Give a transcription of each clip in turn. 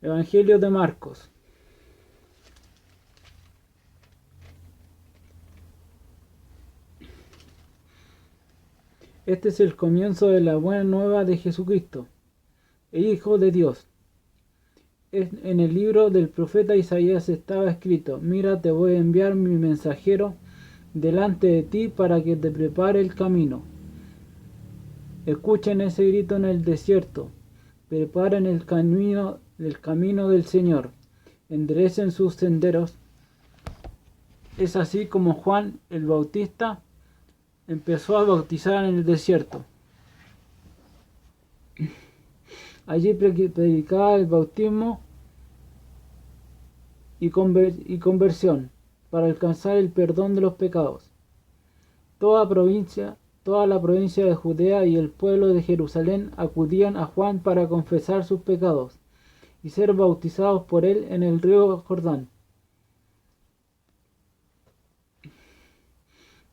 Evangelio de Marcos. Este es el comienzo de la buena nueva de Jesucristo, el Hijo de Dios. En el libro del profeta Isaías estaba escrito: Mira, te voy a enviar mi mensajero delante de ti para que te prepare el camino. Escuchen ese grito en el desierto: preparen el camino del Señor, enderecen sus senderos. Es así como Juan el Bautista empezó a bautizar en el desierto. Allí predicaba el bautismo y conversión para alcanzar el perdón de los pecados. Toda la provincia de Judea y el pueblo de Jerusalén acudían a Juan para confesar sus pecados y ser bautizados por él en el río Jordán.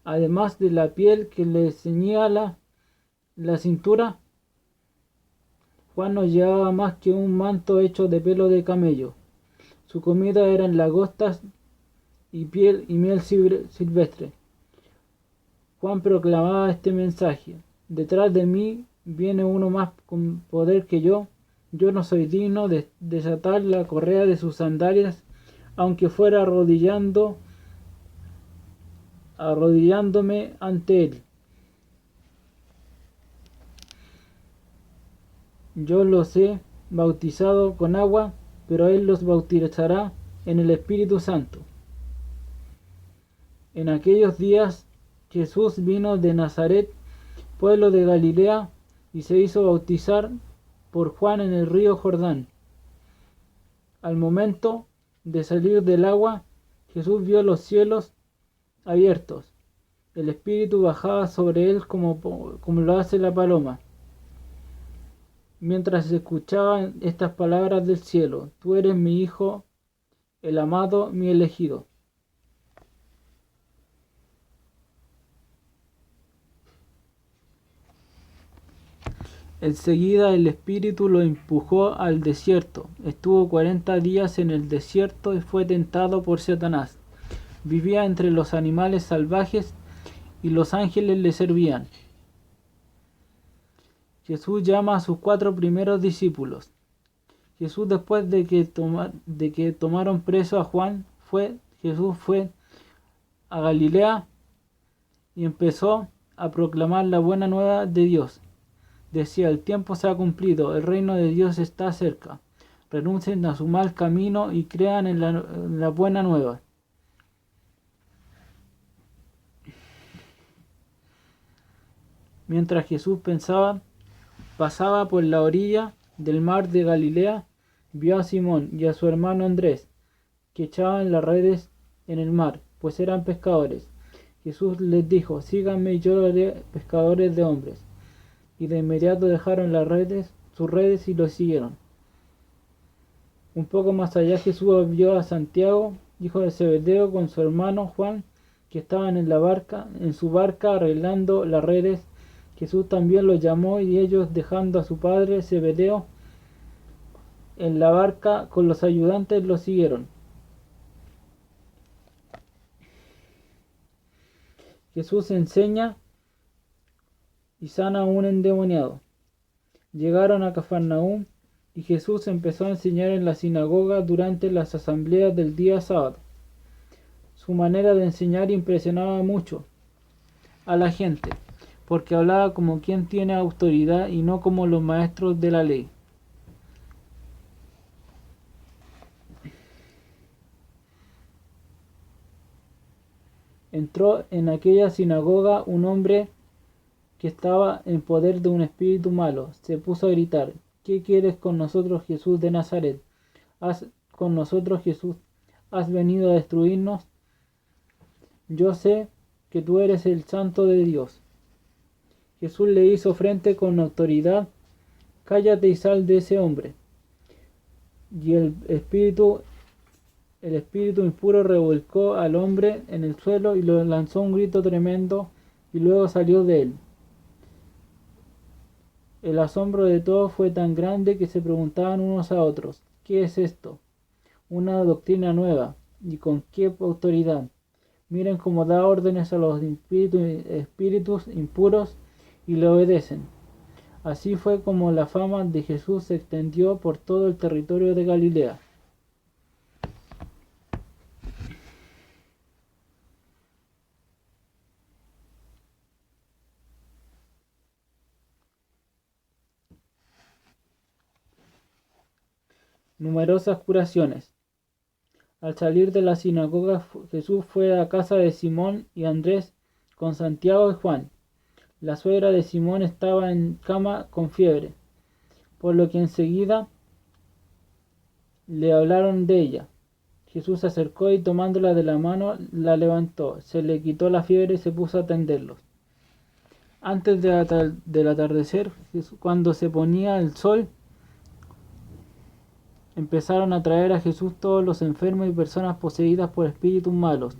Además de la piel que le ceñía la cintura, Juan no llevaba más que un manto hecho de pelo de camello. Su comida eran langostas y miel silvestre. Juan proclamaba este mensaje: detrás de mí viene uno más con poder que yo no soy digno de desatar la correa de sus sandalias, aunque fuera arrodillándome ante él. Yo los he bautizado con agua, pero él los bautizará en el Espíritu Santo. En aquellos días Jesús vino de Nazaret, pueblo de Galilea, y se hizo bautizar por Juan en el río Jordán. Al momento de salir del agua, Jesús vio los cielos abiertos. El Espíritu bajaba sobre él como lo hace la paloma. Mientras escuchaba estas palabras del cielo: Tú eres mi Hijo, el amado, mi elegido. Enseguida el Espíritu lo empujó al desierto. Estuvo 40 días en el desierto y fue tentado por Satanás. Vivía entre los animales salvajes y los ángeles le servían. Jesús llama a sus 4 primeros discípulos. Jesús, después de que tomaron preso a Juan, Jesús fue a Galilea y empezó a proclamar la buena nueva de Dios. Decía: el tiempo se ha cumplido, el reino de Dios está cerca. Renuncien a su mal camino y crean en la buena nueva. Mientras Jesús pasaba por la orilla del mar de Galilea, vio a Simón y a su hermano Andrés, que echaban las redes en el mar, pues eran pescadores. Jesús les dijo: síganme y yo los haré pescadores de hombres. Y de inmediato dejaron sus redes y lo siguieron. Un poco más allá Jesús vio a Santiago, hijo de Zebedeo, con su hermano Juan, que estaban en su barca arreglando las redes. Jesús también los llamó y ellos, dejando a su padre Zebedeo en la barca con los ayudantes, lo siguieron. Jesús enseña y sana a un endemoniado. Llegaron a Cafarnaúm y Jesús empezó a enseñar en la sinagoga durante las asambleas del día sábado. Su manera de enseñar impresionaba mucho a la gente, porque hablaba como quien tiene autoridad y no como los maestros de la ley. Entró en aquella sinagoga un hombre que estaba en poder de un espíritu malo. Se puso a gritar: ¿qué quieres con nosotros, Jesús de Nazaret? ¿Has venido a destruirnos? Yo sé que tú eres el Santo de Dios. Jesús le hizo frente con autoridad: cállate y sal de ese hombre. Y el espíritu impuro revolcó al hombre en el suelo y lo lanzó un grito tremendo, y luego salió de él. El asombro de todos fue tan grande que se preguntaban unos a otros: ¿qué es esto? Una doctrina nueva. ¿Y con qué autoridad? Miren cómo da órdenes a los espíritus impuros y le obedecen. Así fue como la fama de Jesús se extendió por todo el territorio de Galilea. Numerosas curaciones. Al salir de la sinagoga, Jesús fue a casa de Simón y Andrés con Santiago y Juan. La suegra de Simón estaba en cama con fiebre, por lo que enseguida le hablaron de ella. Jesús se acercó y tomándola de la mano la levantó, se le quitó la fiebre y se puso a atenderlos. Antes del atardecer, cuando se ponía el sol, empezaron a traer a Jesús todos los enfermos y personas poseídas por espíritus malos.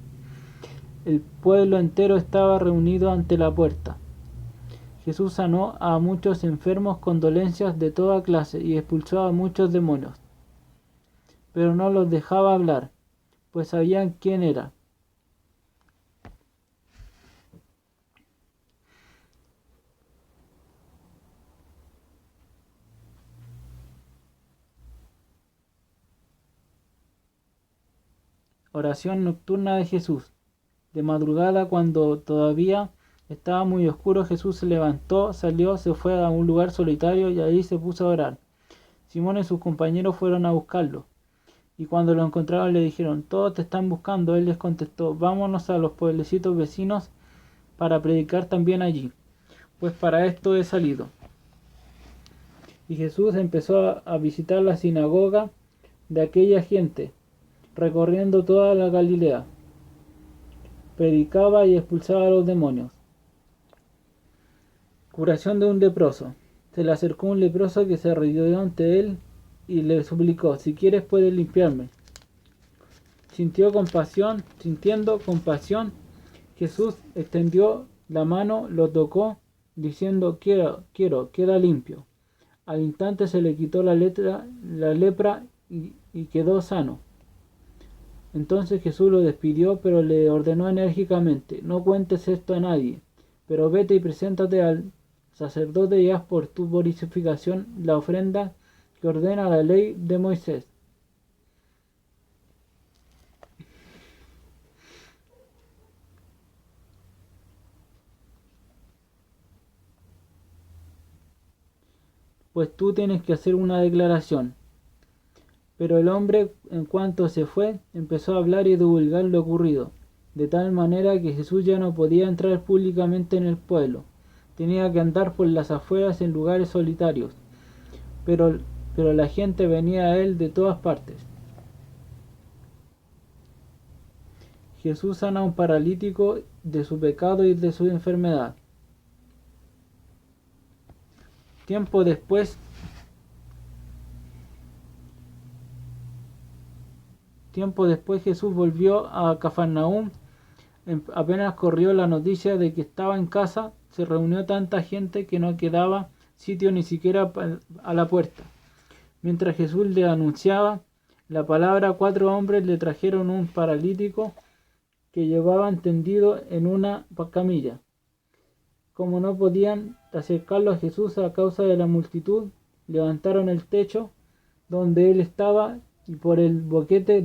El pueblo entero estaba reunido ante la puerta. Jesús sanó a muchos enfermos con dolencias de toda clase y expulsó a muchos demonios. Pero no los dejaba hablar, pues sabían quién era. Oración nocturna de Jesús. De madrugada, cuando todavía estaba muy oscuro, Jesús se levantó, salió, se fue a un lugar solitario y ahí se puso a orar. Simón y sus compañeros fueron a buscarlo. Y cuando lo encontraron le dijeron, todos te están buscando. Él les contestó, vámonos a los pueblecitos vecinos para predicar también allí, pues para esto he salido. Y Jesús empezó a visitar la sinagoga de aquella gente, recorriendo toda la Galilea. Predicaba y expulsaba a los demonios. Curación de un leproso. Se le acercó un leproso que se arrodilló ante él y le suplicó, si quieres puedes limpiarme. Sintiendo compasión, Jesús extendió la mano, lo tocó, diciendo, quiero, queda limpio. Al instante se le quitó la lepra y quedó sano. Entonces Jesús lo despidió, pero le ordenó enérgicamente, no cuentes esto a nadie, pero vete y preséntate al sacerdote y haz por tu purificación la ofrenda que ordena la ley de Moisés. Pues tú tienes que hacer una declaración. Pero el hombre, en cuanto se fue, empezó a hablar y divulgar lo ocurrido, de tal manera que Jesús ya no podía entrar públicamente en el pueblo. Tenía que andar por las afueras en lugares solitarios, pero la gente venía a él de todas partes. Jesús sana a un paralítico de su pecado y de su enfermedad. Tiempo después Jesús volvió a Cafarnaúm. Apenas corrió la noticia de que estaba en casa, se reunió tanta gente que no quedaba sitio ni siquiera a la puerta. Mientras Jesús le anunciaba la palabra, 4 hombres le trajeron un paralítico que llevaban tendido en una camilla. Como no podían acercarlo a Jesús a causa de la multitud, levantaron el techo donde él estaba y por el boquete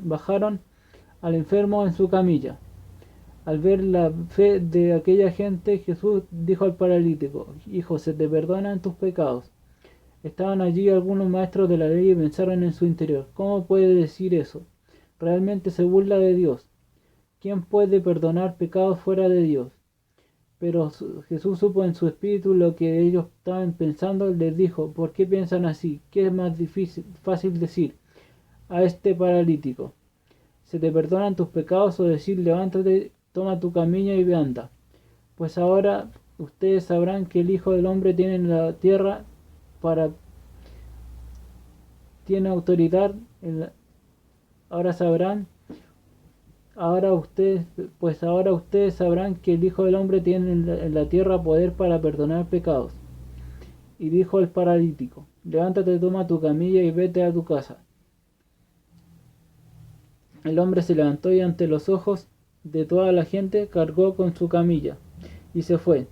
bajaron al enfermo en su camilla. Al ver la fe de aquella gente, Jesús dijo al paralítico, hijo, se te perdonan tus pecados. Estaban allí algunos maestros de la ley y pensaron en su interior, ¿cómo puede decir eso? Realmente se burla de Dios. ¿Quién puede perdonar pecados fuera de Dios? Pero Jesús supo en su espíritu lo que ellos estaban pensando y les dijo, ¿por qué piensan así? ¿Qué es más fácil decir a este paralítico? ¿Se te perdonan tus pecados o decir, levántate, toma tu camilla y anda? Pues ahora ustedes sabrán que el Hijo del Hombre tiene en la tierra tiene autoridad ahora ustedes sabrán que el Hijo del Hombre tiene en la tierra poder para perdonar pecados. Y dijo el paralítico, levántate, toma tu camilla y vete a tu casa. El hombre se levantó y ante los ojos de toda la gente cargó con su camilla y se fue.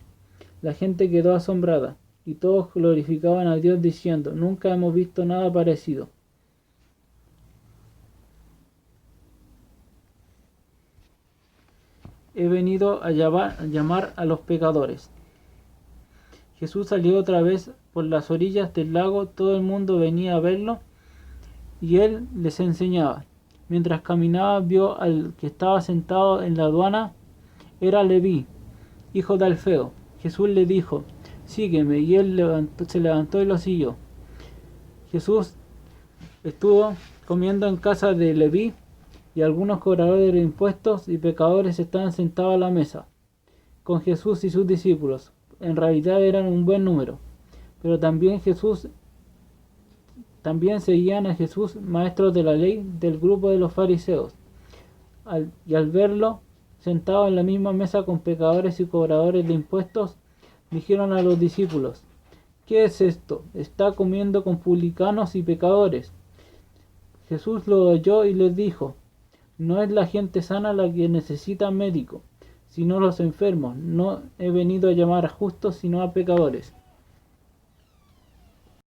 La gente quedó asombrada y todos glorificaban a Dios diciendo: nunca hemos visto nada parecido. He venido a llamar a los pecadores. Jesús salió otra vez por las orillas del lago, todo el mundo venía a verlo y él les enseñaba. Mientras caminaba vio al que estaba sentado en la aduana, era Leví, hijo de Alfeo. Jesús le dijo: sígueme, y él se levantó y lo siguió. Jesús estuvo comiendo en casa de Leví, y algunos cobradores de impuestos y pecadores estaban sentados a la mesa con Jesús y sus discípulos. En realidad eran un buen número, pero también seguían a Jesús maestros de la ley del grupo de los fariseos. Al verlo sentado en la misma mesa con pecadores y cobradores de impuestos, dijeron a los discípulos: ¿qué es esto? Está comiendo con publicanos y pecadores. Jesús lo oyó y les dijo: no es la gente sana la que necesita médico, sino los enfermos. No he venido a llamar a justos, sino a pecadores.